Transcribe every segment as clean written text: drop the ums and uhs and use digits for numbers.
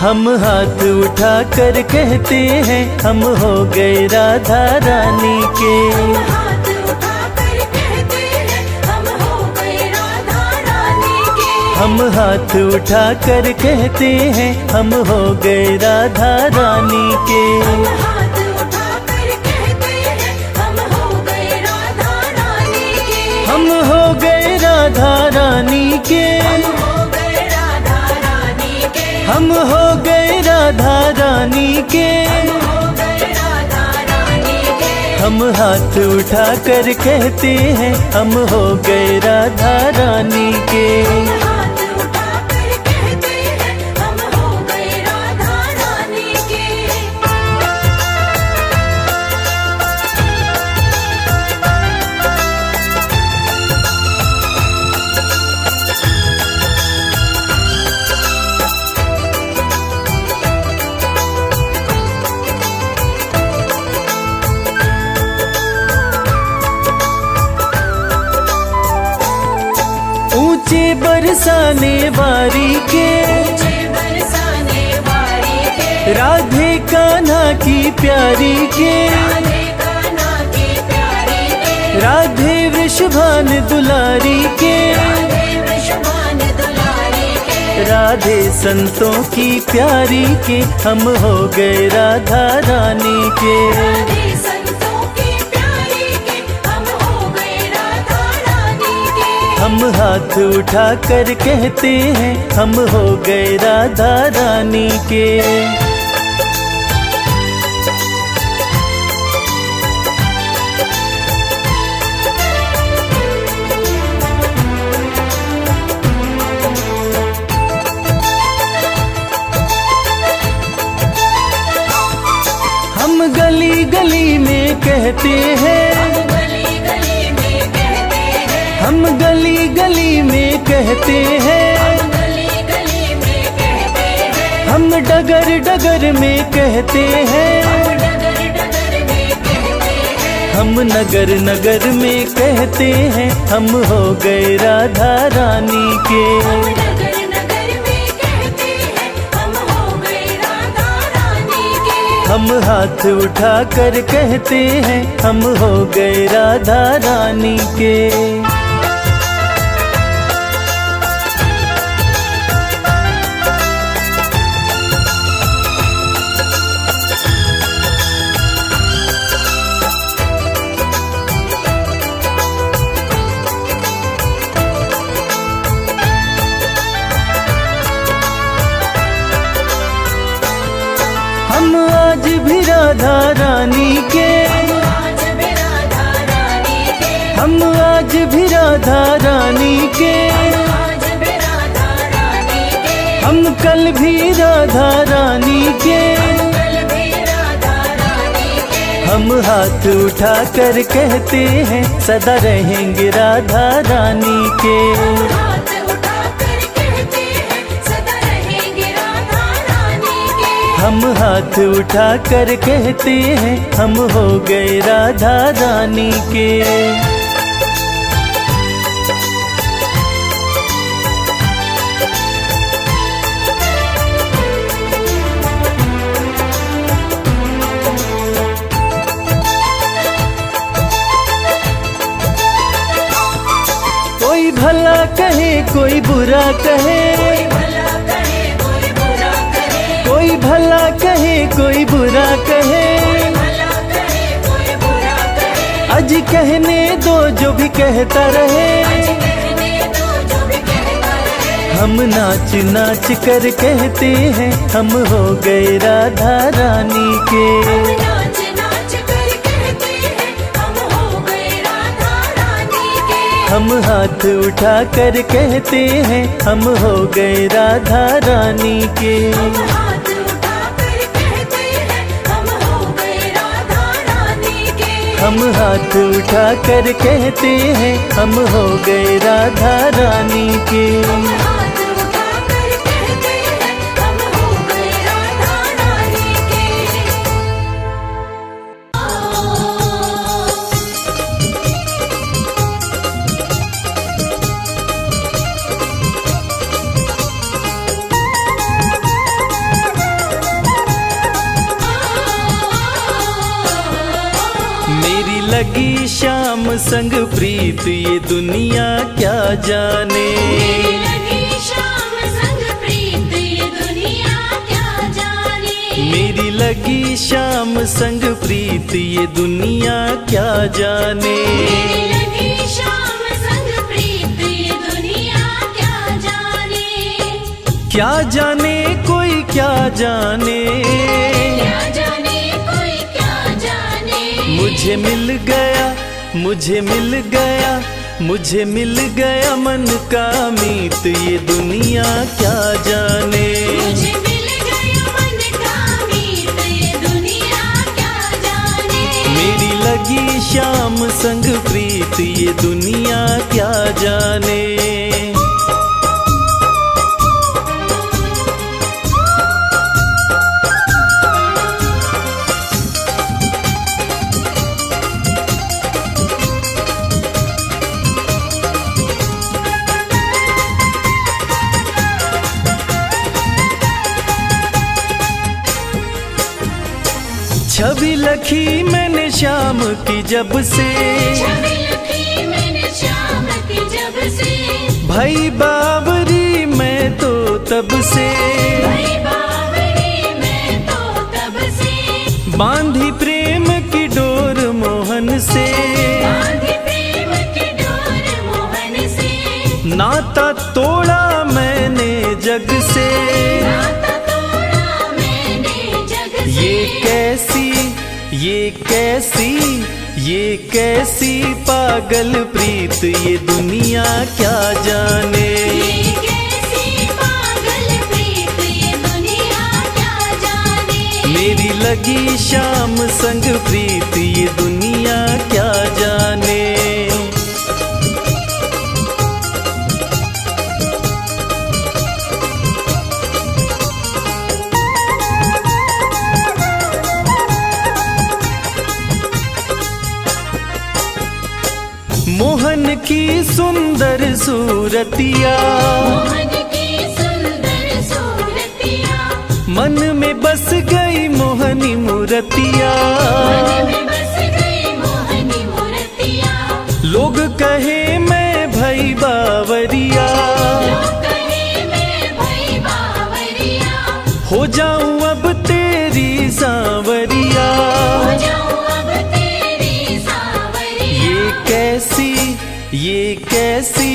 हम हाथ उठा कर कहते हैं हम हो गए राधा रानी के। हम हाथ उठाकर कहते हैं हम हो गए राधा रानी के। हम हाथ उठा कर कहते हैं हम हो गए राधा रानी के। हम हाथ उठाकर कहते हैं हम हो गए राधा रानी के। हम हो गए राधा रानी के। हम हो गए राधा रानी के। हम हो गए राधा रानी के। हो गए राधा रानी के। हम हाथ उठा कर कहते हैं हम हो गए राधा रानी के। हम हाथ उठाकर कहते हैं हम हो गए राधा रानी के। ऊंचे बरसाने वारी के ऊंचे बरसाने वारी के। राधे कान्हा की प्यारी के। राधे कान्हा की प्यारी के। राधे वृषभान दुलारी के। राधे वृषभान दुलारी के। राधे संतों की प्यारी के हम हो गए राधा रानी के। राधे संतों की प्यारी के हम हो गए राधा रानी के। हम हाथ उठा कर कहते हैं हम हो गए राधा रानी के। हम गली गली में कहते हैं गली गली में कहते हैं। हम गली गली में कहते हैं। गली गली में कहते हैं। हम डगर डगर में कहते हैं। डगर डगर में कहते हैं। हम नगर नगर में कहते हैं हम हो गए राधा रानी के। नगर नगर में कहते हैं हम हो गए राधा रानी के। हम हाथ उठा कर कहते हैं हम हो गए राधा रानी के। हम आज भी राधा रानी के। आज भी राधा रानी के। हम आज भी राधा रानी के। आज भी राधा रानी के। हम कल भी राधा रानी के। कल भी राधा रानी के। हम हाथ उठा कर कहते हैं सदा रहेंगे राधा रानी के। हाथ उठाकर कहते हैं सदा रहेंगे राधा रानी के। हम हाथ उठा कर कहते हैं हम हो गए राधा रानी के। कोई भला कहे कोई बुरा कहे। भला कहे कोई बुरा कहे। कोई भला कहे कोई बुरा कहे। भला कहे कोई बुरा कहे। आज कहने दो जो भी कहता रहे। कहने दो जो भी कहता रहे। हम नाच नाच कर कहते हैं हम हो गए राधा रानी के। नाच नाच कर कहते हैं हम हो गए राधा रानी के। हम हाथ उठा कर कहते हैं हम हो गए राधा रानी के। हाथ उठाकर कहते हैं हम हो गए राधा रानी के। हम हाथ उठा कर कहते हैं हम हो गए राधा रानी के। हाथ उठाकर कहते हैं हम हो गए राधा रानी के। लगी शाम संग प्रीत ये दुनिया क्या जाने। मेरी लगी शाम संग प्रीत ये दुनिया क्या जाने। मेरी लगी शाम संग प्रीत ये दुनिया क्या जाने। मेरी लगी शाम संग प्रीत ये दुनिया क्या जाने। क्या जाने कोई क्या जाने। क्या जाने कोई क्या जाने। मुझे मिल गया, मुझे मिल गया, मुझे मिल गया मन का मीत ये दुनिया क्या जाने। मुझे मिल गया मन का मीत ये दुनिया क्या जाने। मेरी लगी शाम संग प्रीत ये दुनिया क्या जाने। छवि लखी मैंने शाम की जब से। छवि लखी मैंने शाम की जब से। भाई बावरी मैं तो तब से। भाई बावरी मैं तो तब से। बांधी प्रेम की डोर मोहन से। बांधी प्रेम की डोर मोहन से। नाता तोड़ा मैंने जग से। नाता तोड़ा मैंने जग से। ये कैसी, ये कैसी, ये कैसी पागल प्रीत ये दुनिया क्या जाने। ये कैसी पागल प्रीत ये दुनिया क्या जाने। मेरी लगी शाम संग प्रीत ये दुनिया क्या जाने। मोहन की सुंदर सूरतिया। मोहन की सुंदर सूरतिया। मन में बस गई मोहनी मूर्तिया। मन में बस गई मोहनी मूर्तिया। लोग कहे मैं भई बावरिया। लोग कहे मैं भई बावरिया। हो जाऊं अब तेरी सांवरिया। हो जाऊं अब तेरी सांवरिया। ये कैसी, ये कैसी,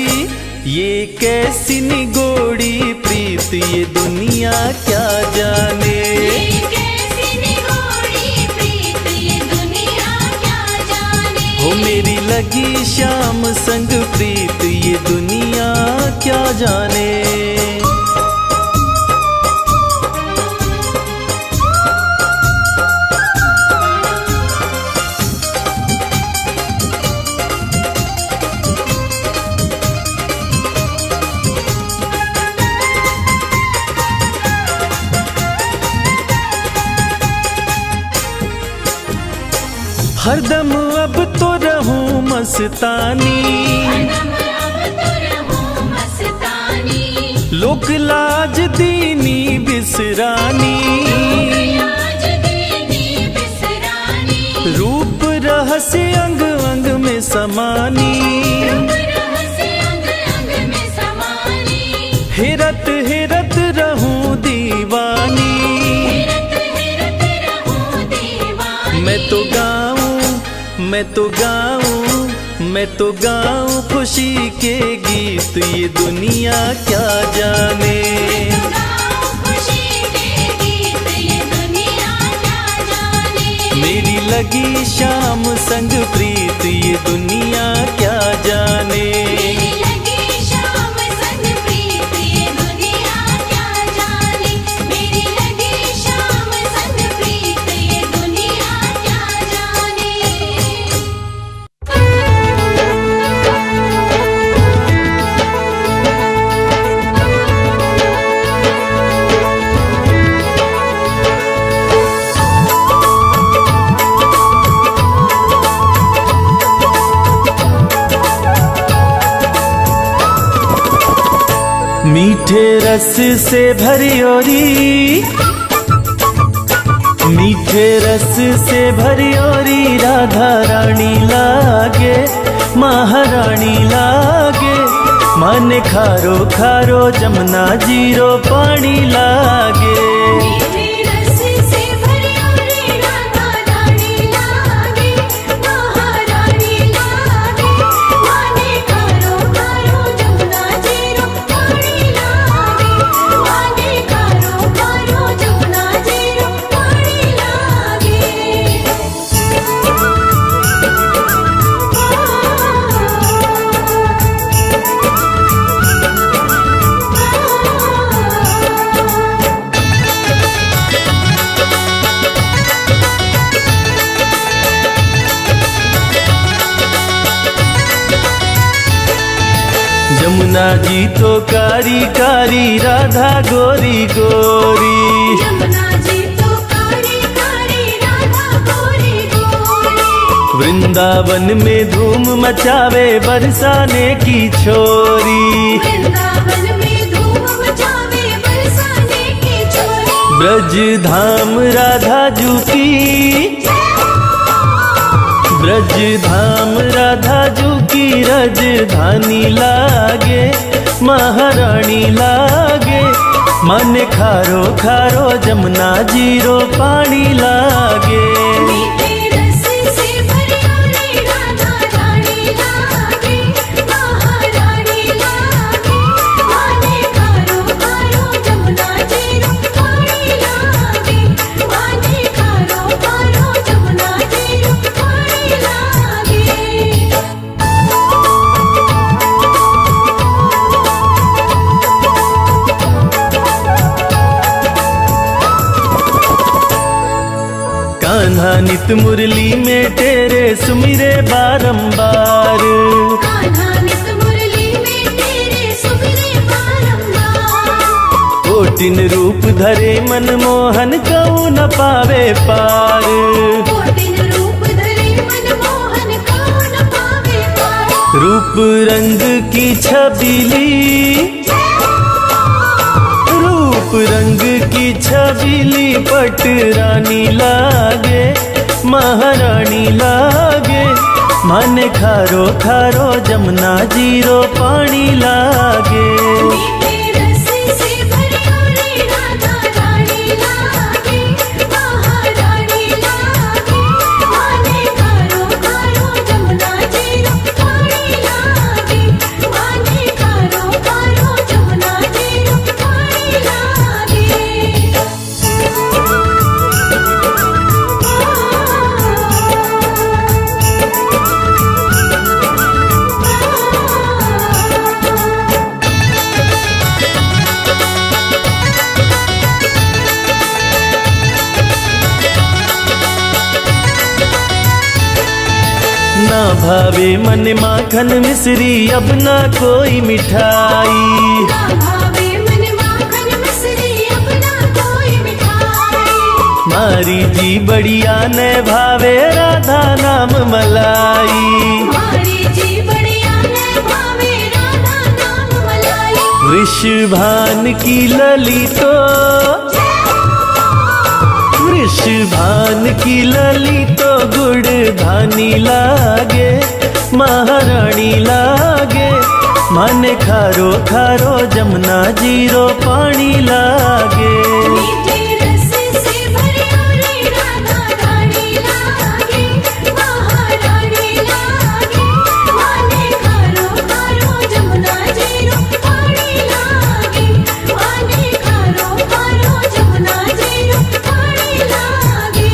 ये कैसी निगोड़ी प्रीत ये दुनिया क्या जाने। ये कैसी निगोड़ी प्रीत ये दुनिया क्या जाने। हो मेरी लगी शाम संग प्रीत ये दुनिया क्या जाने। हरदम अब तो रहूं मस्तानी। हरदम अब तो रहूं मस्तानी। लोक लाज दीनी बिसरानी। लाज दीनी बिसरानी। रूप रहस्य अंग अंग में समानी। रूप रहस्य अंग अंग में समानी। हेरत हेरत रहूं दीवानी। हेरत हेरत रहूं दीवानी। मैं तो गाऊं, मैं तो गाऊं, मैं तो गाऊं खुशी के गीत ये दुनिया क्या जाने। मैं तो गाऊं खुशी के गीत ये दुनिया क्या जाने। मेरी लगी शाम संग प्रीत ये दुनिया क्या जाने। मेरी लगी शाम संग प्रीत ये दुनिया क्या जाने। मेरी लगी शाम संग प्रीत ये दुनिया क्या जाने। मीठे रस से भरी ओरी, मीठे रस से भरी ओरी राधा रानी लागे, महारानी लागे। मन खारो खारो जमुना जीरो पानी लागे। मीठे रस से भरी ओरी राधा रानी लागे, महारानी लागे। माने खारो खारो जमुना जीरो पानी लागे। माने खारो खारो जमुना जीरो पानी लागे। जमुना जी तो कारी कारी, राधा गोरी गोरी। जमुना जी तो कारी कारी, राधा गोरी गोरी। वृंदावन में धूम मचावे बरसाने की छोरी। वृंदावन में धूम मचावे बरसाने की छोरी। ब्रज धाम राधा जू की, ब्रज धाम राधा जू की राजधानी लागे, महारानी लागे। मन खारो खारो जमुना जीरो पानी लागे। मीठे रस से भरी ओरी राधा रानी लागे, महारानी लागे। माने खारो खारो जमुना जीरो पानी लागे। माने खारो खारो जमुना जीरो पानी लागे। कान्हा नित मुरली में तेरे सुमिरे बारंबार। कान्हा नित मुरली में तेरे सुमिरे बारंबार। कोटिन रूप धरे मनमोहन कऊ न पावे पार। कोटिन रूप धरे मनमोहन कौन पावे पार। रूप रंग की छबीली, रूप रंग की छबीली पट रानी लागे, महारानी लागे। मन खारो खारो जमुना जीरो पानी लागे। मीठे रस से भरी ओरी राधा रानी लागे, महारानी लागे। माने खारो खारो जमुना जीरो पानी लागे। माने खारो खारो जमुना जीरो पानी लागे। ना भावे मन माखन मिश्री अब ना कोई मिठाई। ना भावे मन माखन मिश्री, अब ना कोई मिठाई। मारी जी बढ़िया न भावे राधा नाम मलाई। हमारी जी बढ़िया न भावे राधा नाम मलाई। वृषभान की ललितो, वृषभान की ललितो गुड़ धानी लागे, महारानी लागे। मन खारो खारो जमुना जीरो पानी लागे। मीठे रस से भरी ओरी राधा रानी लागे, महारानी लागे। माने खारो खारो जमुना जीरो पानी लागे। माने खारो खारो जमुना जीरो पानी लागे।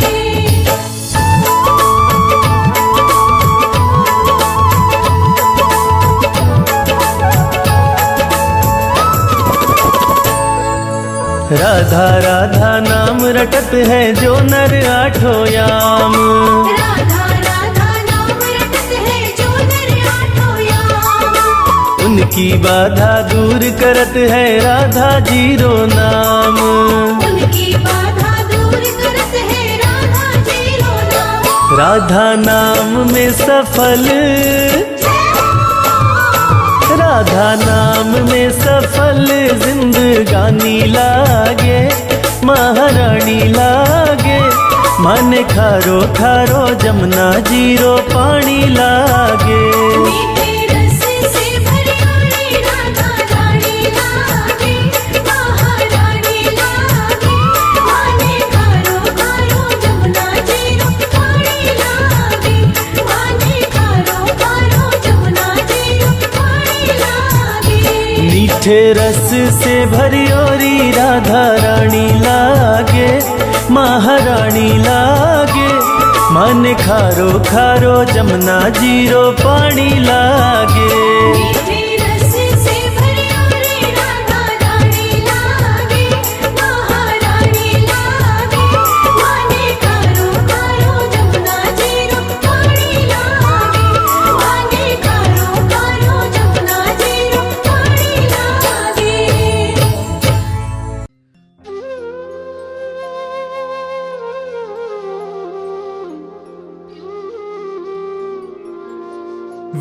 राधा राधा नाम रटत है जो नर आठों याम। राधा राधा नाम रटत है जो नर आठों याम। उनकी बाधा दूर करत है राधा जीरो नाम। उनकी बाधा दूर करत है राधा जीरो नाम। राधा नाम में सफल, राधा नाम में सफल जिंदगानी लागे, महारानी लागे। मन खारो खारो जमुना जीरो पानी लागे। मीठे रस से भरी ओरी राधा रानी लागे, महारानी लागे। माने खारो खारो जमुना जीरो पानी लागे, माने खारो खारो जमुना जीरो पानी लागे। मीठे रस से भरी ओरी राधा रानी लागे, महारानी लागे। मन खारो खारो जमुना जीरो पानी लागे। मीठे रस से भरी ओरी राधा रानी लागे, महारानी लागे। माने खारो खारो जमुना जीरो पानी लागे, माने खारो खारो जमुना जीरो पानी लागे।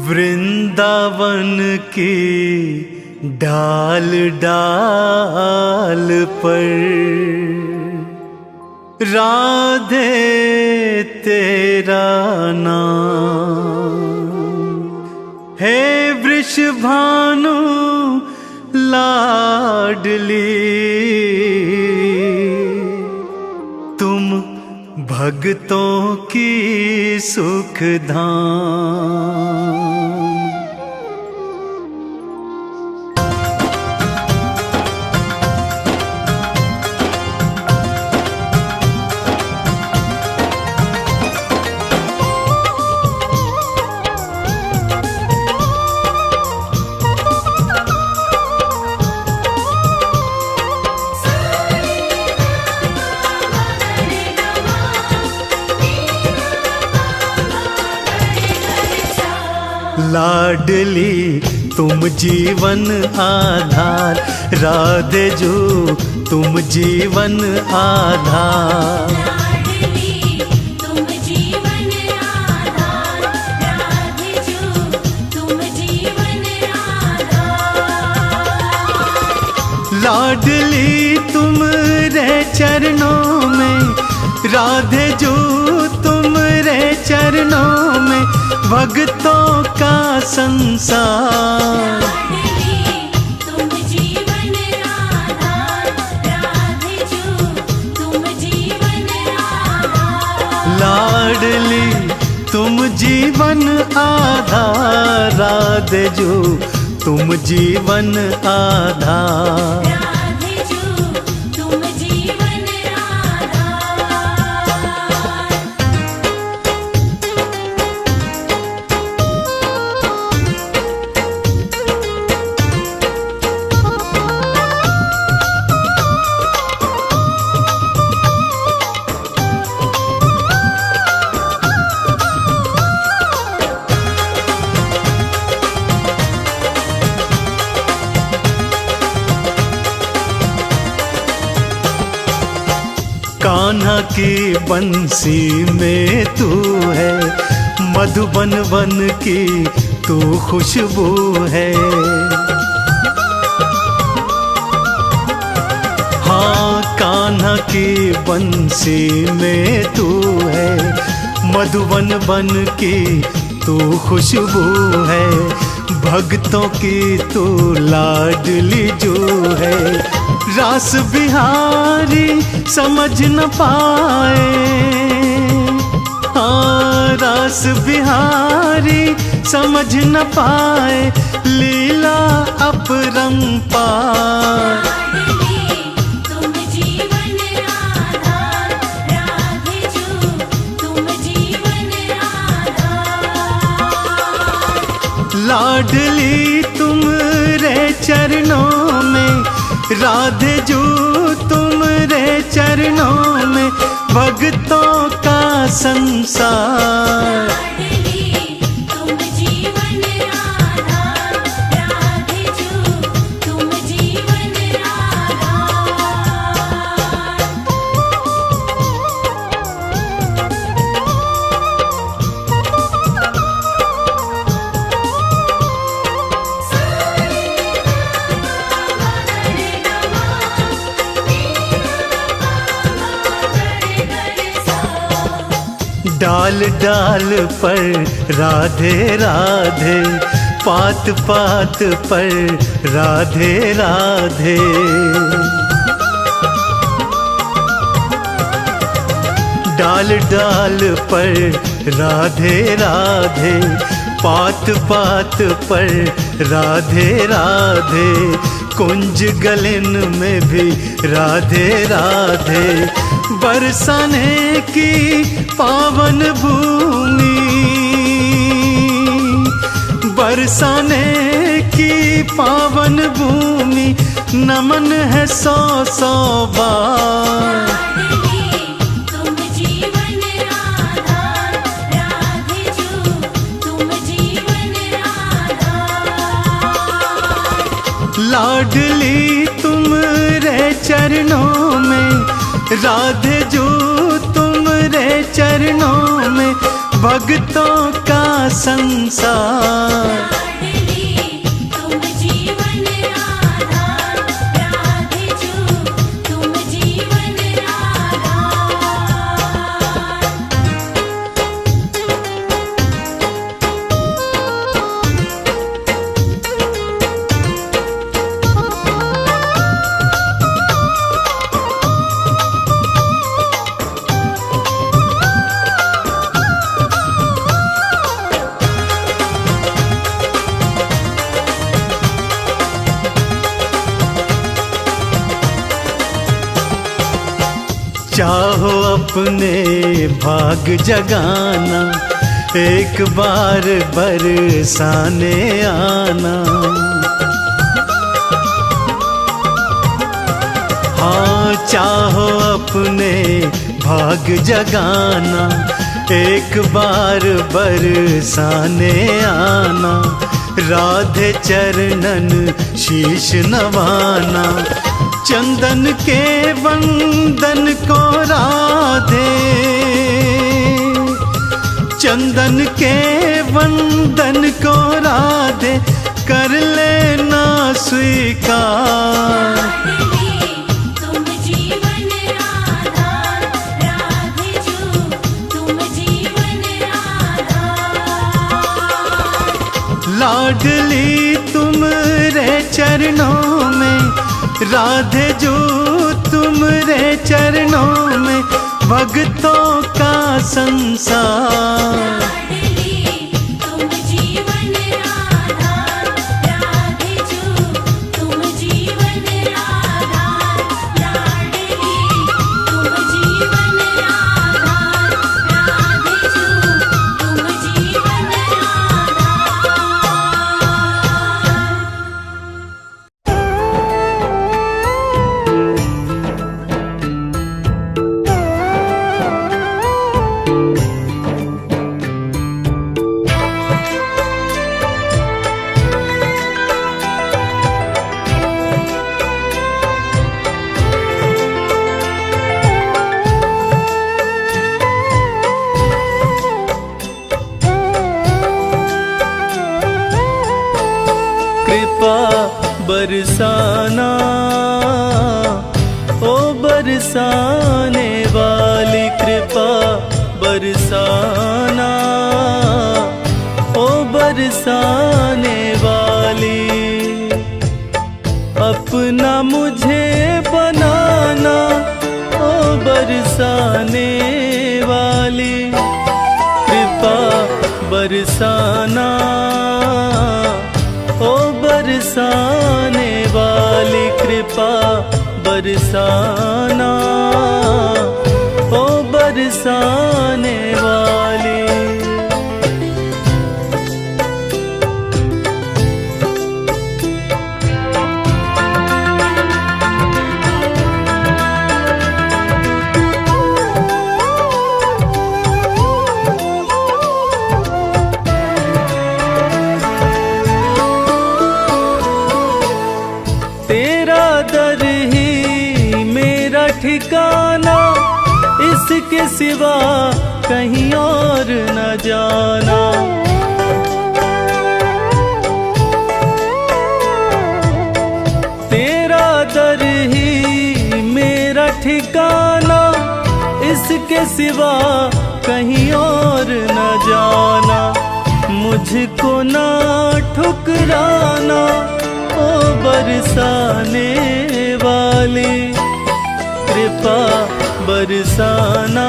वृंदावन की डाल डाल पर राधे तेरा नाम है। वृषभानु लाडली तुम भक्तों की सुखधाम। लाडली तुम जीवन आधार, राधे जो तुम जीवन आधार। लाडली तुम जीवन आधार, राधे जो तुम जीवन आधार। लाडली तुम रे चरणों में, राधे जो तुम रे चरणों में। भक्तों का संसार लाडली तुम जीवन आधार, राधे जो तुम जीवन आधार। लाडली तुम जीवन आधार, राधे जो तुम जीवन आधार। राधे जो तुम जीवन आधार। कान्हा की बंसी में तू है, मधुबन वन की तू खुशबू है। हाँ कान्हा की बंसी में तू है, मधुबन वन की तू खुशबू है। भक्तों की तू लाडली जो है। रास बिहारी समझ न पाए, हाँ रास बिहारी समझ न पाए। लीला अपरंपार लाडली तुम जीवन आधार, राधे जो तुम जीवन आधार। लाडली तुम रे चरणों में, राधे जो तुम रे चरणों में। भक्तों का संसार लाडली तुम जीवन आधार, राधे जो तुम जीवन आधार। डाल डाल पर राधे राधे, पात पात पर राधे राधे। डाल डाल पर राधे राधे, पात पात पर राधे राधे। कुंज गलन में भी राधे राधे, बरसाने की पावन भूमि, बरसाने की पावन भूमि। नमन है सौ सौ बार। तुम जीवन आधार, राधे जो तुम जीवन आधार। लाडली तुम रे चरणों में, राधे जो तुम रे चरणों में। भक्तों का संसार, लाडली तुम जीवन आधार, राधे जो तुम जीवन आधार। चाहो अपने भाग जगाना, एक बार बरसाने आना। हाँ चाहो अपने भाग जगाना, एक बार बरसाने आना। राधे चरणन शीश नवाना, चंदन के वंदन को राधे, चंदन के वंदन को राधे। कर लेना स्वीकार, तुम जीवन आधार, राधे जो तुम जीवन आधार। लाडली तुम रे चरणों में, राधे जो तुम रे चरणों में। भक्तों का संसार, तुम जीवन आधार, राधे जो तुम जीवन आधार। लाडली तुम जीवन आधार, राधे जो तुम जीवन आधार। कृपा बरसाना, ओ बरसाने वाली। कृपा बरसाना, ओ बरसाने वाली। अपना मुझे बनाना, ओ बरसाने वाली। कृपा बरसाना, ओ बरसाने वाली। कृपा बरसाना, ओ बरसाने वाली। तेरा दर ही मेरा ठिकाना, इसके सिवा कहीं और न जाना। तेरा दर ही मेरा ठिकाना, इसके सिवा कहीं और न जाना, मुझको ना ठुकराना ओ बरसाने वाली, कृपा बरसाना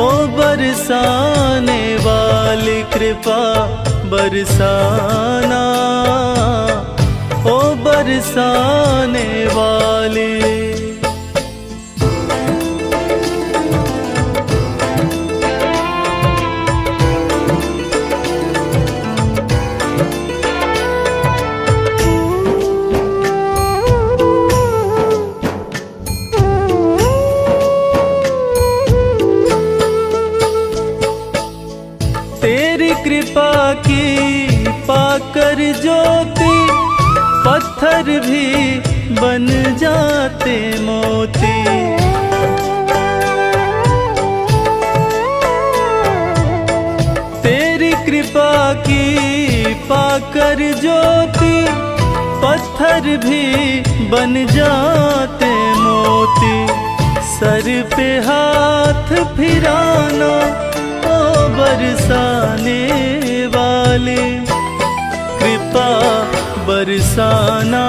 ओ बरसाने वाली, कृपा बरसाना ओ बरसाने वाली। तेरी कृपा की पाकर ज्योति, पत्थर भी बन जाते मोती। तेरी कृपा की पाकर ज्योति, पत्थर भी बन जाते मोती। सर पे हाथ फिराना ओ बरसाने वाली, कृपा बरसाना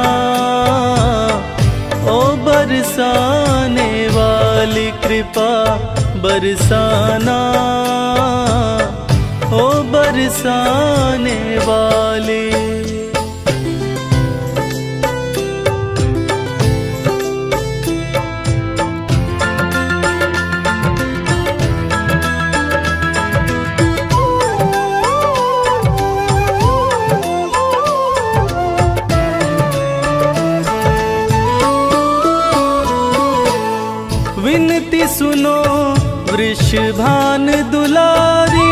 ओ बरसाने वाली, कृपा बरसाना ओ बरसाने वाली। विनती सुनो वृषभान दुलारी,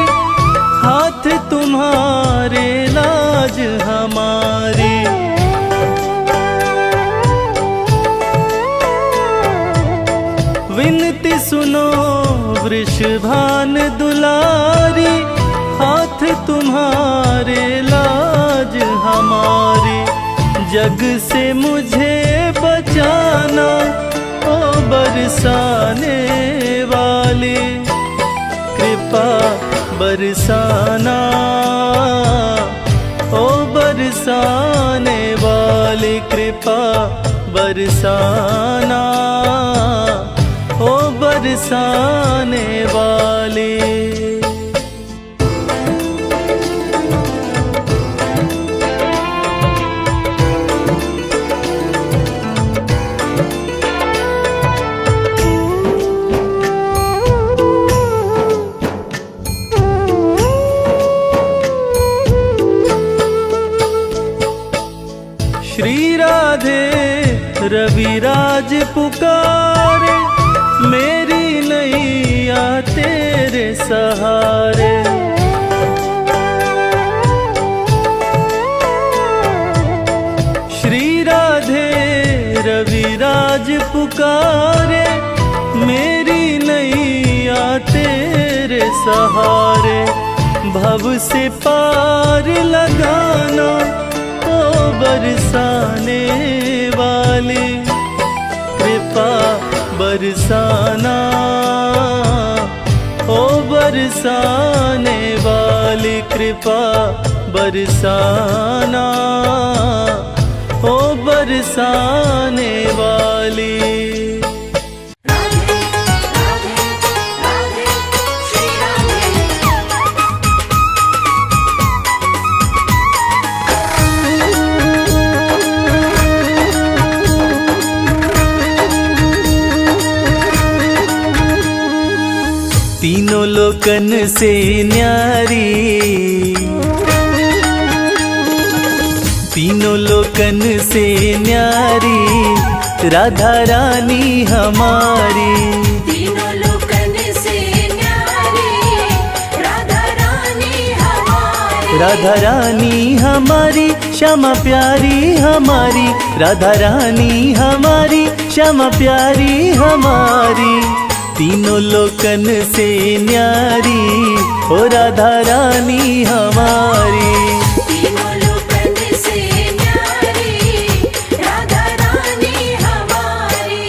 हाथ तुम्हारे लाज हमारी। विनती सुनो वृषभान दुलारी, हाथ तुम्हारे लाज हमारी। जग से मुझे बचाना ओ बरसाने वाली, कृपा बरसाना ओ बरसाने वाली, कृपा बरसाना ओ बरसाने वाली। श्री राधे रविराज पुकारे, मेरी नैया तेरे सहारे। श्री राधे रविराज पुकारे, मेरी नैया तेरे सहारे। भव से पार लगाना ओ बरसाने वाली, कृपा बरसाना ओ बरसाने वाली, कृपा बरसाना ओ बरसाने वाली। तीनों लोकन से न्यारी, तीनों लोकन से न्यारी, राधा रानी हमारी। तीनों लोकन से न्यारी, राधा रानी हमारी। राधा रानी हमारी, श्यामा प्यारी हमारी, राधा रानी हमारी, श्यामा प्यारी हमारी। तीनों लोकन से न्यारी ओ राधा रानी हमारी। तीनों लोकन से न्यारी, राधा रानी हमारी।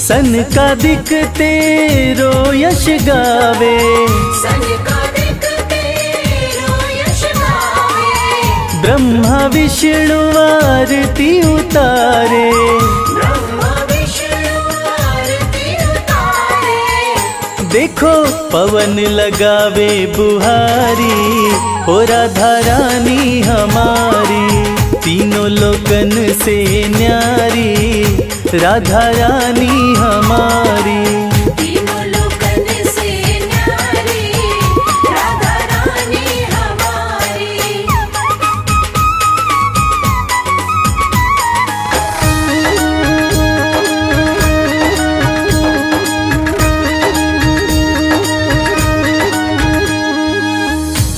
सन का दिखते रो यश गावे, सन का दिखते रो यश गावे। ब्रह्मा विष्णु आरती उतारे, ब्रह्मा विष्णु आरती उतारे। देखो पवन लगावे बुहारी, ओ राधा रानी हमारी, तीनों लोकन से न्यारी, राधा रानी हमारी। तीनों लोकन से न्यारी, राधा रानी हमारी।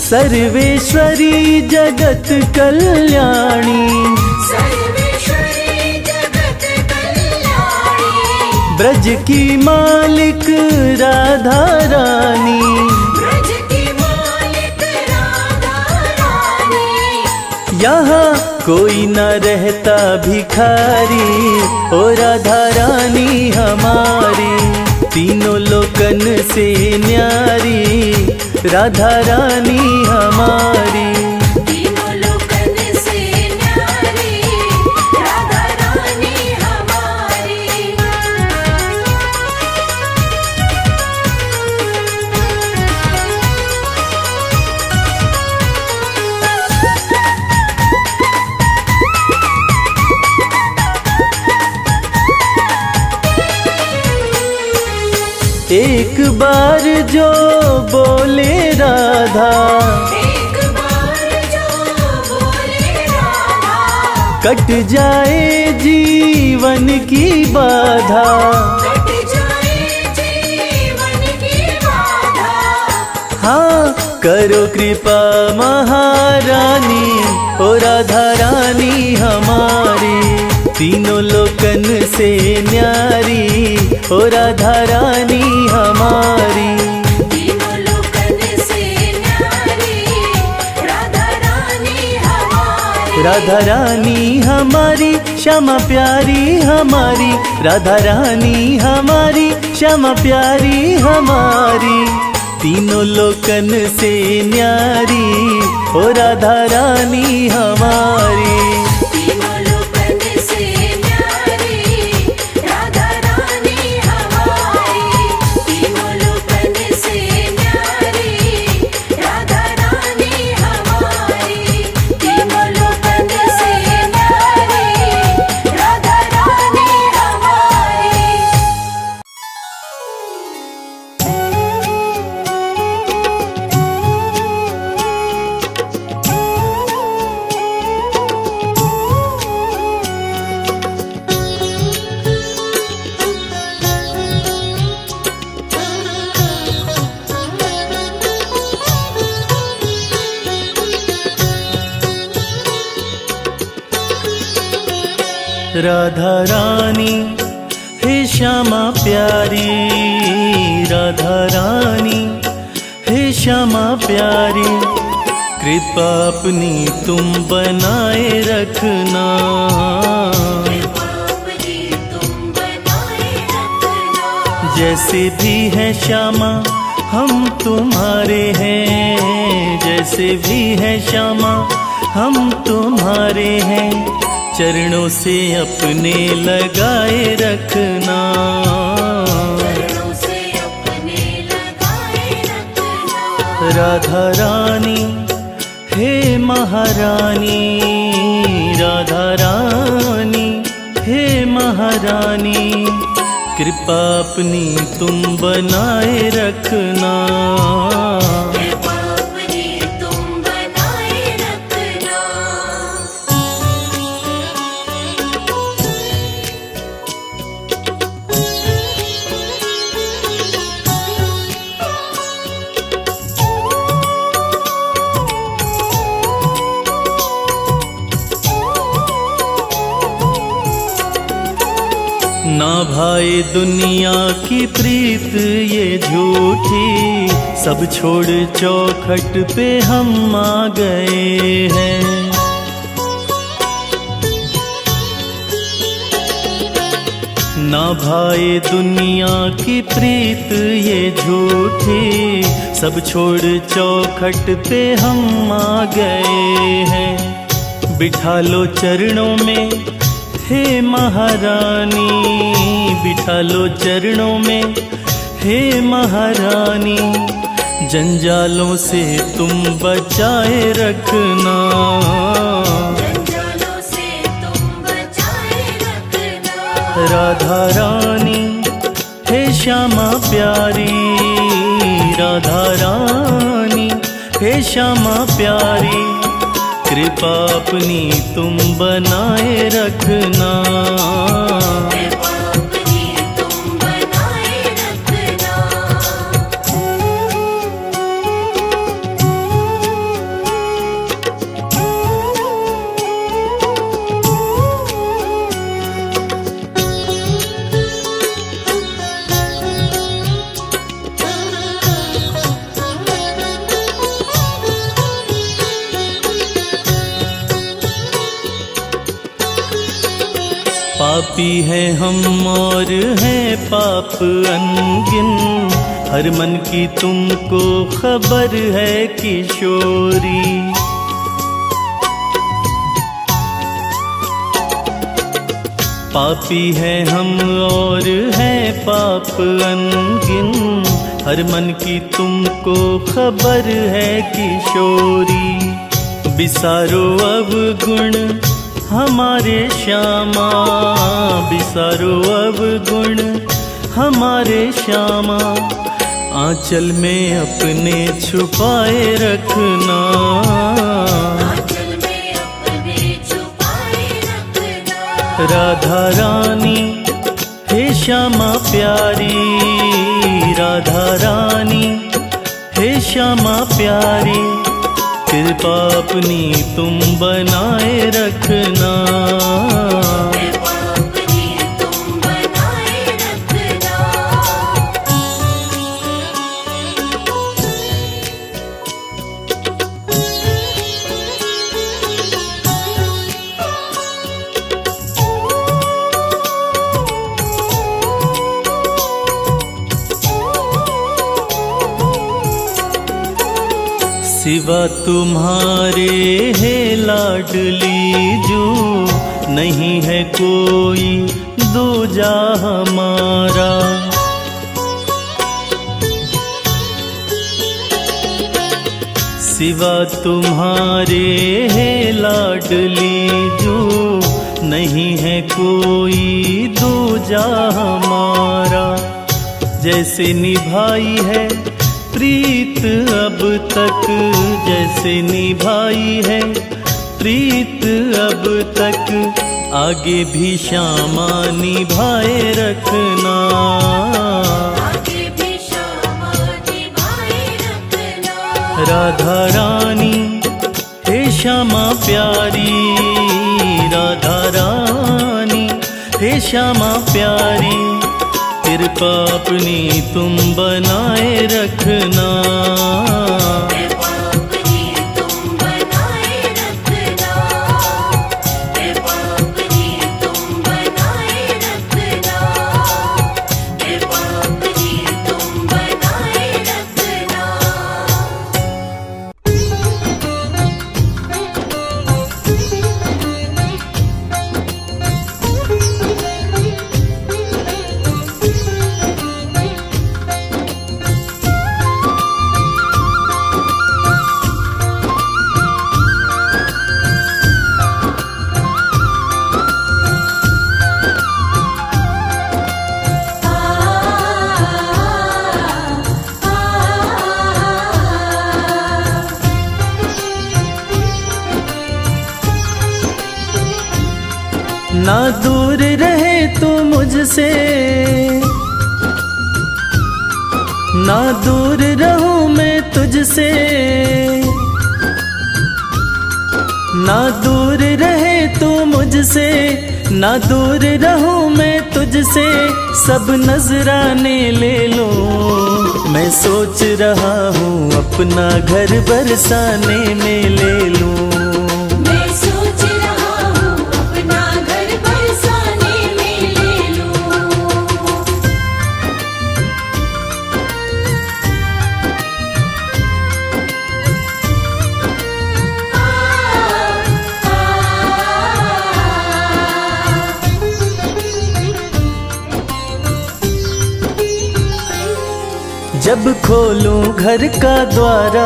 सर्वेश्वरी जगत कल्याणी, सर्वेश्वरी जगत कल्याणी। ब्रज की मालिक राधा रानी, ब्रज की मालिक राधा रानी। यहाँ कोई न रहता भिखारी, ओ राधा रानी हमारी, तीनों लोकन से न्यारी, राधा रानी हमारी। तीनों लोकन से न्यारी, राधा रानी हमारी। एक बार जो बोले राधा, एक बार जो बोले राधा, कट जाए जीवन की बाधा, कट जाए जीवन की बाधा। हाँ करो कृपा महारानी, ओ राधा रानी हमारी, तीनों लोकन से न्यारी, ओ राधा रानी हमारी। तीनों लोकन से न्यारी, राधा रानी हमारी। राधा रानी हमारी, श्यामा प्यारी हमारी, राधा रानी हमारी, श्यामा प्यारी हमारी, तीनों लोकन से न्यारी, ओ राधा रानी हमारी। तीनों लोकन से न्यारी, राधा रानी हमारी। तीनों लोकन से न्यारी, राधा रानी हमारी। तीनों लोकन से न्यारी, राधा रानी हमारी। राधा रानी हे श्यामा प्यारी, राधा रानी हे श्यामा प्यारी, कृपा अपनी तुम बनाए रखना, अपनी तुम बनाए रखना। जैसे भी है श्यामा हम तुम्हारे हैं, जैसे भी है श्यामा हम तुम्हारे हैं, चरणों से अपने लगाए रखना, चरणों से अपने लगाए रखना। राधा रानी हे महारानी, राधा रानी हे महारानी, कृपा अपनी तुम बनाए रखना, कृपा अपनी तुम बनाए रखना। ना भाई दुनिया की प्रीत ये झूठी, सब छोड़ चौखट पे हम आ गए हैं। ना भाए दुनिया की प्रीत ये झूठी, सब छोड़ चौखट पे हम आ गए हैं। बिठा लो चरणों में हे महारानी, बिठा लो चरणों में हे महारानी, जंजालों से तुम बचाए रखना, जंजालों से तुम बचाए रखना। राधा रानी हे श्यामा प्यारी, राधा रानी हे श्यामा प्यारी, कृपा अपनी तुम बनाए रखना, कृपा अपनी तुम बनाए रखना। पापी है हम और हैं पाप अनगिन, हर मन की तुमको खबर है किशोरी। पापी है हम और हैं पाप अनगिन, हर मन की तुमको खबर है किशोरी। बिसारो अवगुण हमारे श्यामा, बिसारो अवगुण हमारे श्यामा, आंचल में अपने छुपाए रखना, आंचल में अपने छुपाए रखना। राधा रानी हे श्यामा प्यारी, राधा रानी हे श्यामा प्यारी, कृपा अपनी तुम बनाए रखना, कृपा अपनी तुम बनाए रखना। सिवा तुम्हारे है लाडली जो, नहीं है कोई दूजा हमारा। सिवा तुम्हारे है लाडली जो, नहीं है कोई दूजा हमारा। जैसे निभाई है प्रीत अब तक, जैसे निभाई है प्रीत अब तक, आगे भी श्यामा निभाए रखना, आगे भी श्यामा निभाए रखना। राधा रानी हे श्यामा प्यारी, राधा रानी हे श्यामा प्यारी, कृपा अपनी तुम बनाए रखना, कृपा अपनी तुम बनाए रखना, कृपा अपनी तुम बनाए रखना, कृपा अपनी तुम बनाए रखना। ना दूर रहे तू मुझसे, ना दूर रहूं मैं तुझसे, ना दूर रहे तू मुझसे, ना दूर रहूं मैं तुझसे, सब नजराने ले लो। मैं सोच रहा हूँ अपना घर बरसाने में ले लूं, मैं सोच रहा हूँ अपना घर बरसाने में ले लूं। जब खोलूं घर का द्वारा,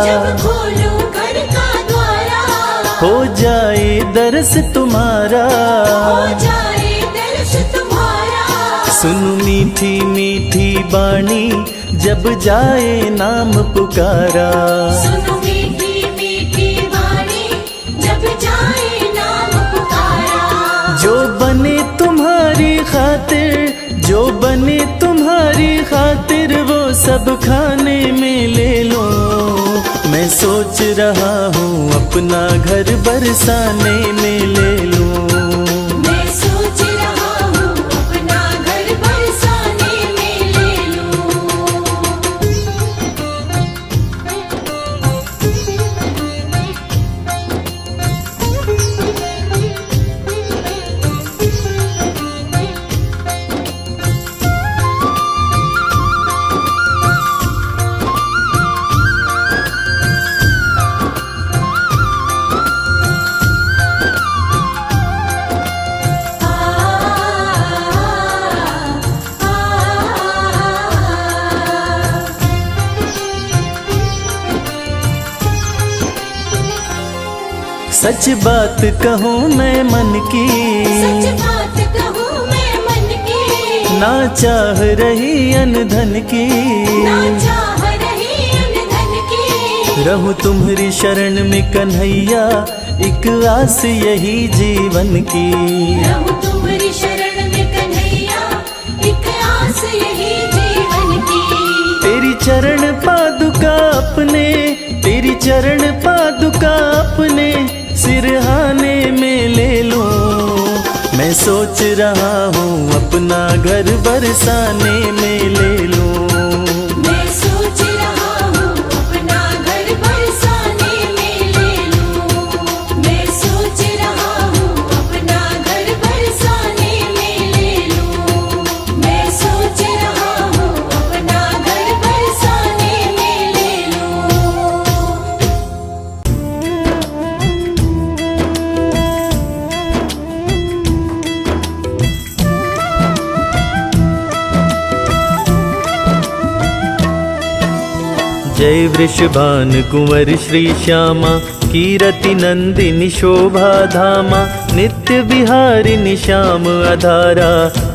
जब खोलूं घर का द्वारा, हो जाए दर्श तुम्हारा, हो जाए दर्श तुम्हारा। सुनु मीठी मीठी बाणी जब जाए नाम पुकारा, सुनो मीठी मीठी वाणी जब जाए नाम पुकारा। जो बने तुम्हारी खातिर, जो बने तुम्हारी खातिर वो सब खाने में ले लो। मैं सोच रहा हूँ अपना घर बरसाने में ले लूं। मैं सोच रहा हूँ अपना घर बरसाने में ले लूं। सच बात कहूँ मैं मन की, सच बात कहूँ मैं मन की, ना चाह रही अनधन की, ना चाह रही अनधन की। रहूं तुम्हारी शरण में कन्हैया, एक आस यही जीवन की। रहूं तुम्हारी शरण में कन्हैया, एक आस यही जीवन की। तेरी चरण पादुका अपने, तेरी चरण पादुका अपने सिरहाने में ले लूं। मैं सोच रहा हूँ अपना घर बरसाने में ले लूं। मैं सोच रहा हूँ अपना घर बरसाने में ले लूं। मैं सोच रहा हूँ अपना घर बरसाने में ले लूं। मैं सोच रहा हूँ अपना घर बरसाने में ले लूं। जय वृषभान कुंवर श्री श्यामा, कीरति नंदिनी शोभा धामा, नित्य विहारिणी श्याम आधारा,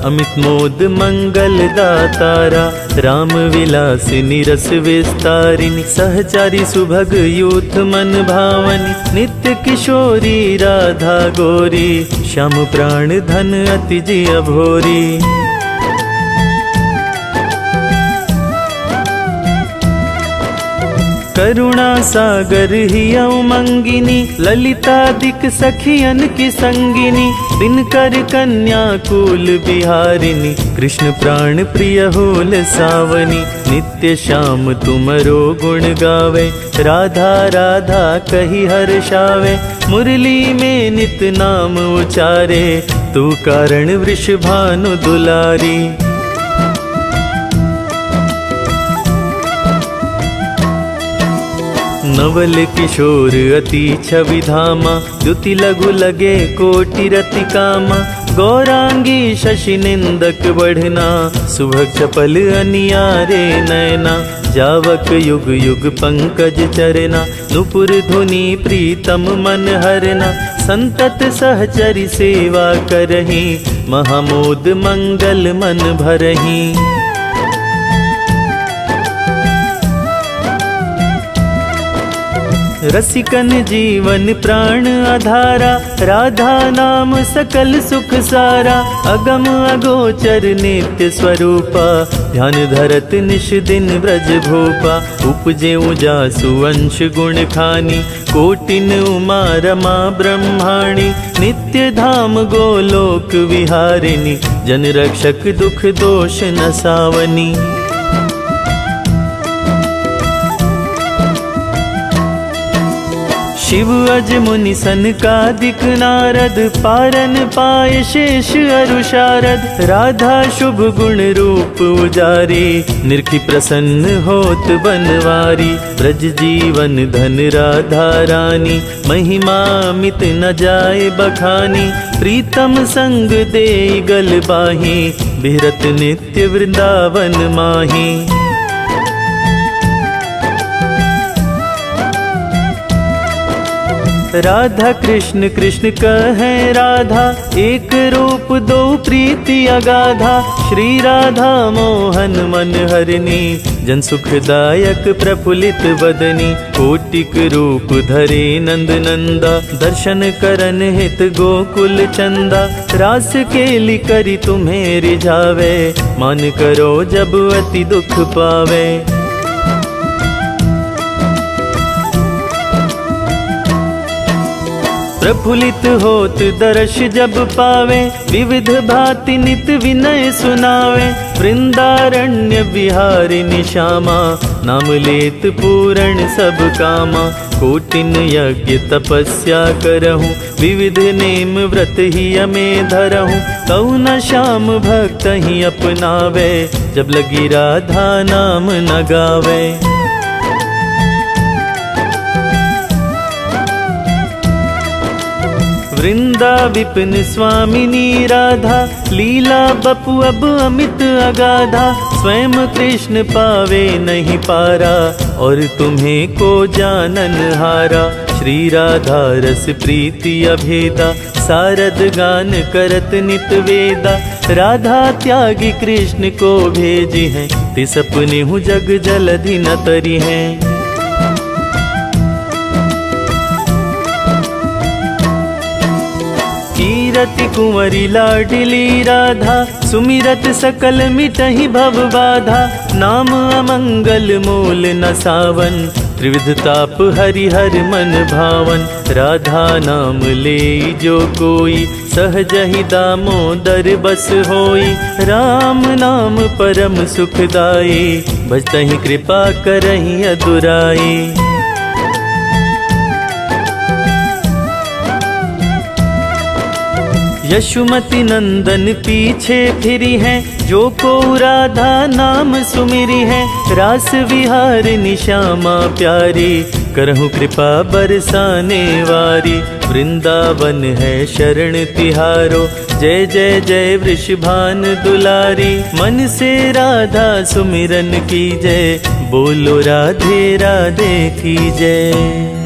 अमित मोद मंगल दातारा, राम विलासिनी रस विस्तारिणी, सहचारी सुभग यूथ मन भावनी, नित्य किशोरी राधा गोरी, श्याम प्राण धन अति जी अभोरी। करुणा सागर ही उमंगिनी, ललितादिक सखियन की संगिनी, दिनकर कन्या कुल बिहारिणी, कृष्ण प्राण प्रिय होल सावनी, नित्य श्याम तुमरो गुण गावे, राधा राधा कही हर्षावे, मुरली में नित नाम उचारे, तू कारण वृषभानु दुलारी। नवल किशोर अति छवि धामा, द्युति लघु लगे कोटि रति कामा, गौरांगी शशि निंदक बढ़ना, सुभग चपल अनियारे नयना, जावक युग युग पंकज चरना, नुपुर धुनि प्रीतम मन हरना, संतत सहचरी सेवा करही, महामोद मंगल मन भरही। रसिकन जीवन प्राण आधारा, राधा नाम सकल सुख सारा, अगम अगोचर नित्य स्वरूपा, ध्यान धरत निश दिन ब्रज भूपा, उपजे उजासु अंश गुण खानी, कोटिन उमा रमा ब्रह्माणी, नित्य धाम गोलोक विहारिणी, जन रक्षक दुख दोष नसावनी। शिव अज मुनि सनकादिक नारद, पारन पाए शेष अरु शारद, राधा शुभ गुण रूप उजारी, निरखी प्रसन्न होत बनवारी, ब्रज जीवन धन राधा रानी, महिमा मित न जाए बखानी, प्रीतम संग दे गल बाही, बिहरत नित्य वृंदावन माही। राधा कृष्ण कृष्ण कहें राधा, एक रूप दो प्रीति अगाधा। श्री राधा मोहन मन हरनी, जन सुखदायक प्रफुल्लित बदनी। कोटिक रूप धरे नंद नंदा, दर्शन करन हित गोकुल चंदा। रास केली करी तुम्हें रिझावे, मान करो जब अति दुख पावे। प्रफुल्लित होत दर्श जब पावे, विविध भांति नित विनय सुनावे। वृंदारण्य बिहारिणी श्यामा, नाम लेत पूरण सब कामा। कोटिन यज्ञ तपस्या करहूँ, विविध नेम व्रत ही में धरहूँ। तऊ न श्याम भक्त ही अपनावे, जब लगी राधा नाम न गावे। वृंदा विपिन स्वामिनी राधा, लीला बपु अब अमित अगाधा। स्वयं कृष्ण पावे नहीं पारा, और तुम्हें को जानन हारा। श्री राधा रस प्रीति अभेदा, सारद गान करत नित वेदा। राधा त्यागी कृष्ण को भेजी हैं, तिस अपने हूँ जग जलधि न तरी हैं। कीरति कुंवरी लाडली राधा, सुमिरत सकल मिटहि भव बाधा। नाम अमंगल मूल न सावन, त्रिविध ताप हरिहर मन भावन। राधा नाम ले जो कोई, सहज ही दामोदर बस होई। राम नाम परम सुखदाई, भजतहि कृपा करहि अदुराई। यशुमति नंदन पीछे फिरी हैं, जो को राधा नाम सुमिरी है। रास विहारिणी श्यामा प्यारी, करहूँ कृपा बरसाने वारी। वृंदावन है शरण तिहारो, जय जय जय वृषभान दुलारी। मन से राधा सुमिरन की जय, बोलो राधे राधे की जय।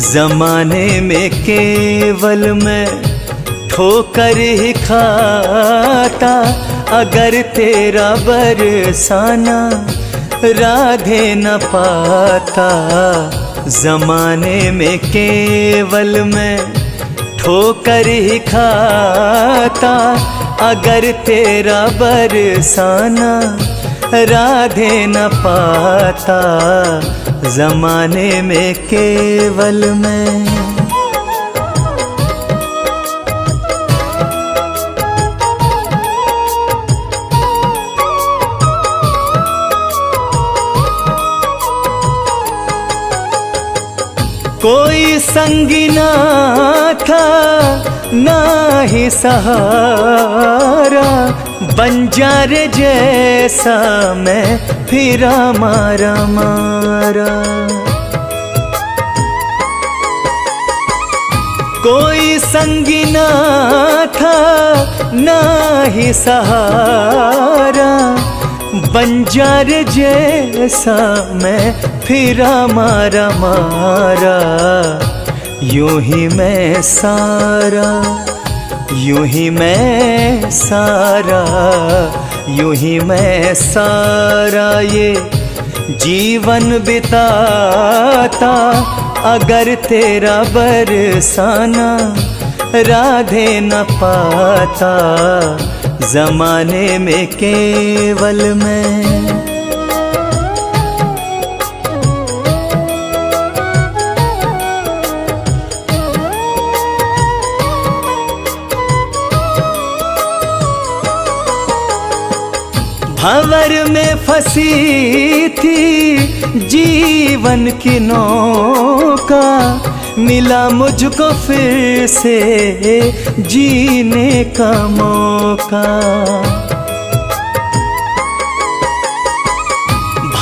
जमाने में केवल मैं ठोकर ही खाता, अगर तेरा बरसाना राधे न पाता। जमाने में केवल मैं ठोकर ही खाता, अगर तेरा बरसाना राधे न पाता। जमाने में केवल मैं कोई संगी ना था ना ही सहारा, बंजारे जैसा मैं फिरा मारा मारा। कोई संगी ना था ना ही सहारा, बंजार जैसा मैं फिरा मारा मारा। यूं ही मैं सारा, यूं ही मैं सारा, यूं ही मैं सारा ये जीवन बिताता, अगर तेरा बरसाना राधे न पाता। जमाने में केवल मैं भंवर में फंसी थी जीवन की नौका, मिला मुझको फिर से जीने का मौका।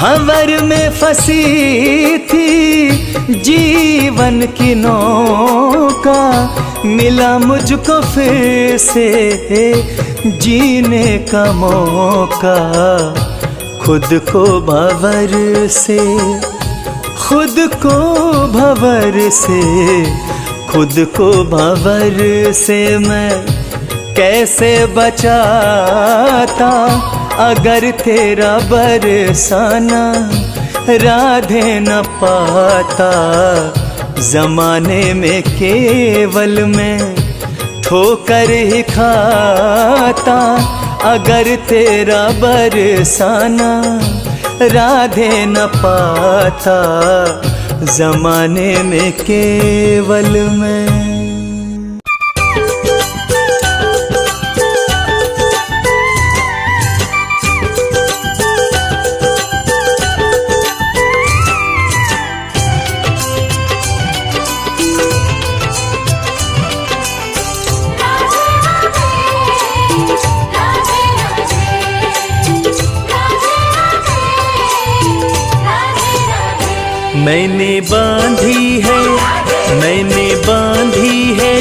भंवर में फंसी थी जीवन की नौका, मिला मुझको फिर से जीने का मौका। खुद को भंवर से, खुद को भंवर से, खुद को भंवर से मैं कैसे बचाता, अगर तेरा बरसाना राधे न पाता। जमाने में केवल मैं ठोकर ही खाता, अगर तेरा बरसाना राधे न पाता। जमाने में केवल मैं। मैंने बांधी है, मैंने बांधी है,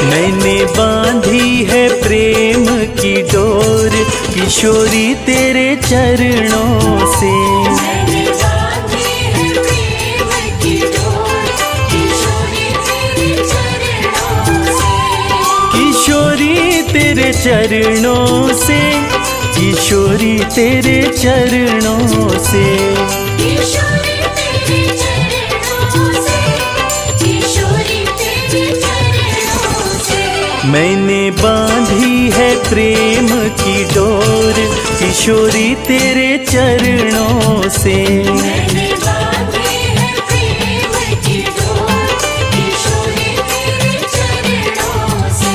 मैंने बांधी है प्रेम की डोर, किशोरी तेरे चरणों से। मैंने बांधी है प्रेम की डोर, किशोरी तेरे चरणों से। किशोरी तेरे चरणों से, किशोरी तेरे चरणों से। किशोरी तेरे चरणों से, किशोरी तेरे चरणों से। मैंने बांधी है प्रेम की डोर, किशोरी तेरे चरणों से। मैंने बांधी है प्रेम की डोर, किशोरी तेरे चरणों से।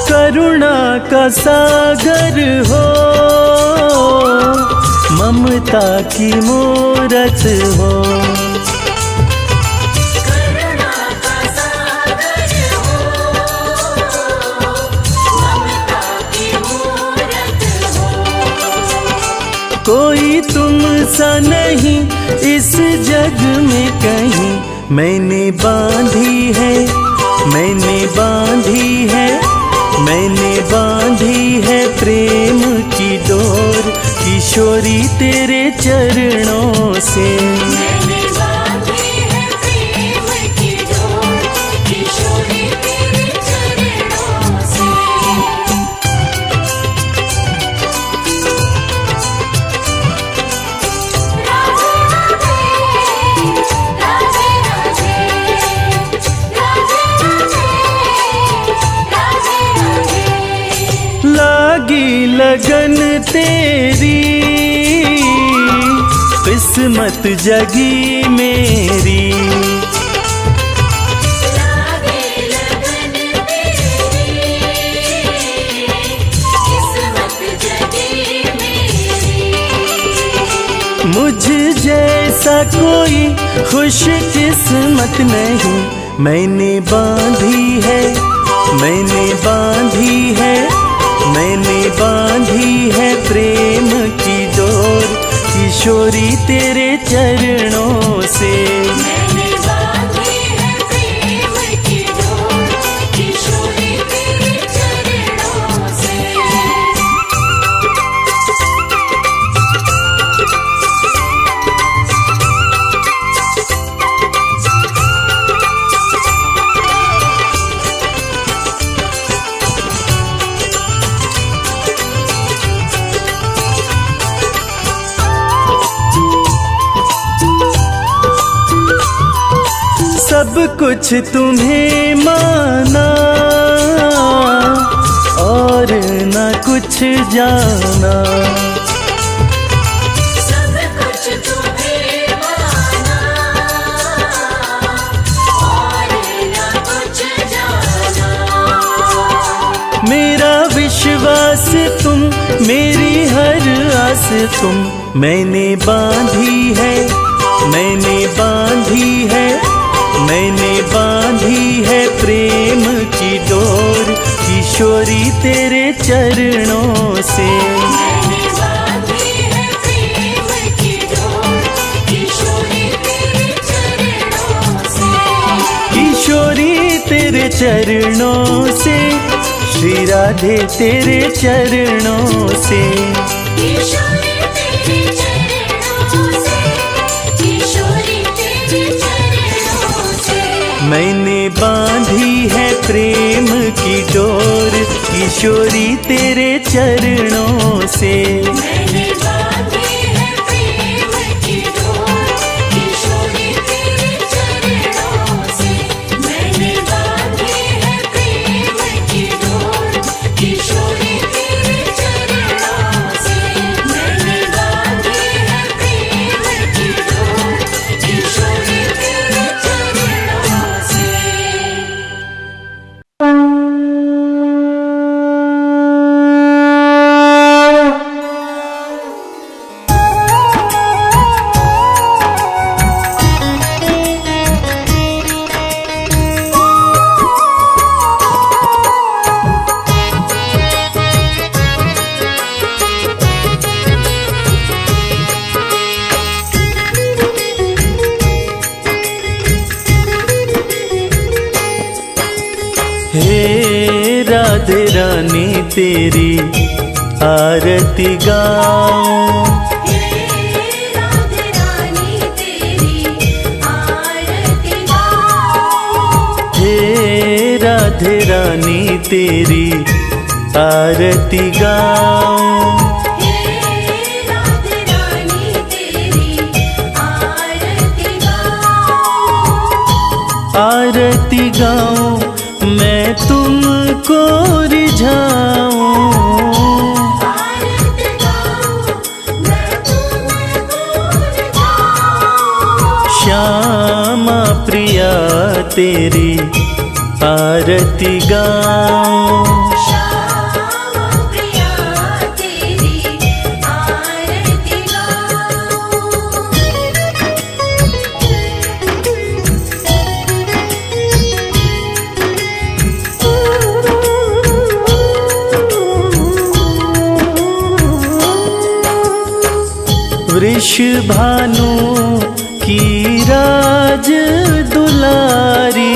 करुणा का सागर हो, ममता की मूरत हो। करुणा का सागर हो, ममता की मूरत हो। कोई तुम सा नहीं इस जग में कहीं, मैंने बांधी है, मैंने बांधी है, मैंने बांधी है प्रेम की डोर, किशोरी तेरे चरणों से। मैंने बांधी है प्रेम की डोर, किशोरी तेरे चरणों से। राधे राधे, राधे राधे, राधे राधे। लागी लगन तेरी, किस्मत जगी मेरी। लागे लगन तेरी, किस्मत जगी मेरी। मुझ जैसा कोई खुश किस्मत नहीं, मैंने बांधी है, मैंने बांधी है, मैंने बांधी है प्रेम की डोर, किशोरी तेरे चरणों से। मैंने बांधी है प्रेम की डोर, किशोरी तेरे चरणों से। सब कुछ तुम्हें माना और न कुछ जाना, सब कुछ तुम्हें माना और न कुछ जाना। मेरी हर आस तुम। मैंने बांधी है, मैंने बांधी है, मैंने बांधी है प्रेम की डोर, किशोरी तेरे चरणों से। मैंने बांधी है प्रेम की डोर, किशोरी तेरे चरणों से। किशोरी तेरे चरणों से, श्री राधे तेरे चरणों से। किशोरी तेरे चरणों से, किशोरी तेरे चरणों से। मैंने बांधी है प्रेम की डोर, किशोरी तेरे चरणों से। मैंने बांधी है प्रेम की डोर, किशोरी तेरे चरणों से। मैंने बांधी है प्रेम की डोर, किशोरी तेरे चरणों से। मैंने बांधी है प्रेम की डोर, किशोरी तेरे चरणों से। हे राधे रानी तेरी आरती गाऊं, हे राधे रानी तेरी आरती गाऊं। हे राधे रानी तेरी आरती गाऊं। हे राधे रानी तेरी आरती गाऊं। आरती गाऊं मैं तुमको रिझाऊं, आरती गाऊं मैं तुमको रिझाऊं। श्यामा प्रिया तेरी आरती गाऊं। श्यामा प्रिया तेरी आरती वृषभानु की राज दुलारी,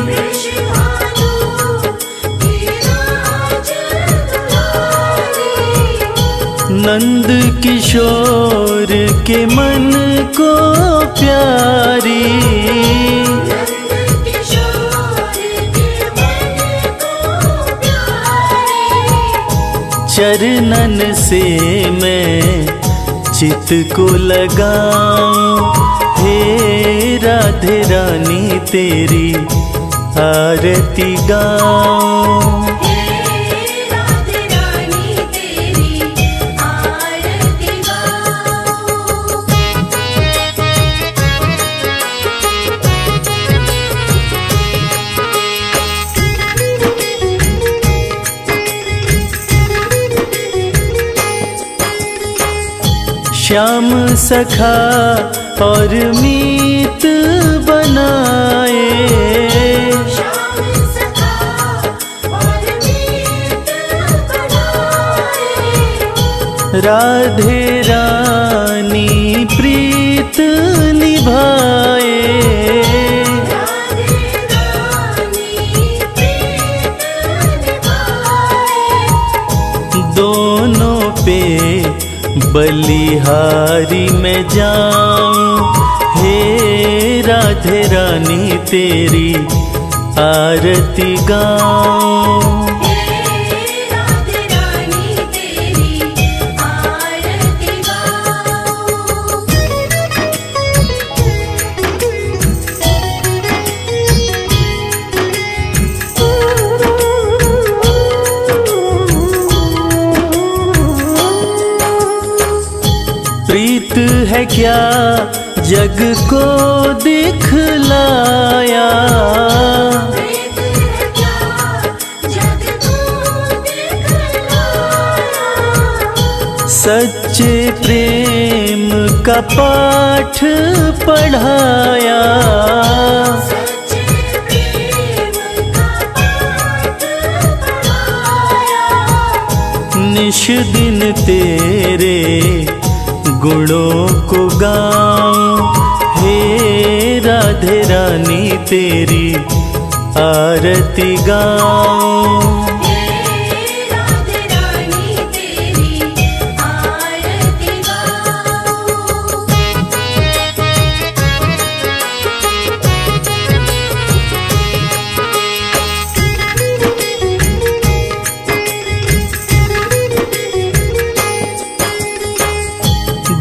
वृषभानु की राज दुलारी। नंद किशोर के मन को प्यारी, नंद किशोर के मन को प्यारी। चरणन से मैं चित को लगाऊं। हे राधे रानी तेरी आरती गाऊं। हे राधे रानी तेरी आरती गाऊं। श्याम सखा और मीत बनाए, श्याम सखा और मीत बनाए। राधे रानी प्रीत निभाए। राधे रानी प्रीत निभाए। दोनों पे बलिहारी में जाऊं। हे राधे रानी तेरी आरती गाऊं। हे राधे रानी तेरी आरती गाऊं। प्रीत है क्या जग को दिखलाया, प्रीत है क्या जग को दिखलाया। सच्चे प्रेम का पाठ पढ़ाया, सच्चे प्रेम का पाठ पढ़ाया। निश दिन तेरे गुणों को गाऊं, हे राधे रानी तेरी आरती गाऊं। हे राधे रानी तेरी आरती गाऊं।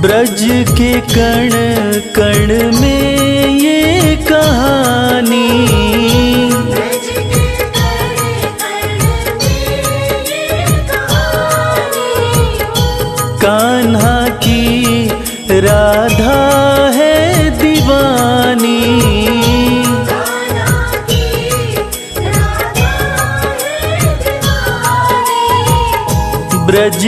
ब्रज के कण कण में ये कहानी, ब्रज के कण कण में ये कहानी। कान्हा की राधा है दीवानी, कान्हा की राधा है दीवानी। ब्रज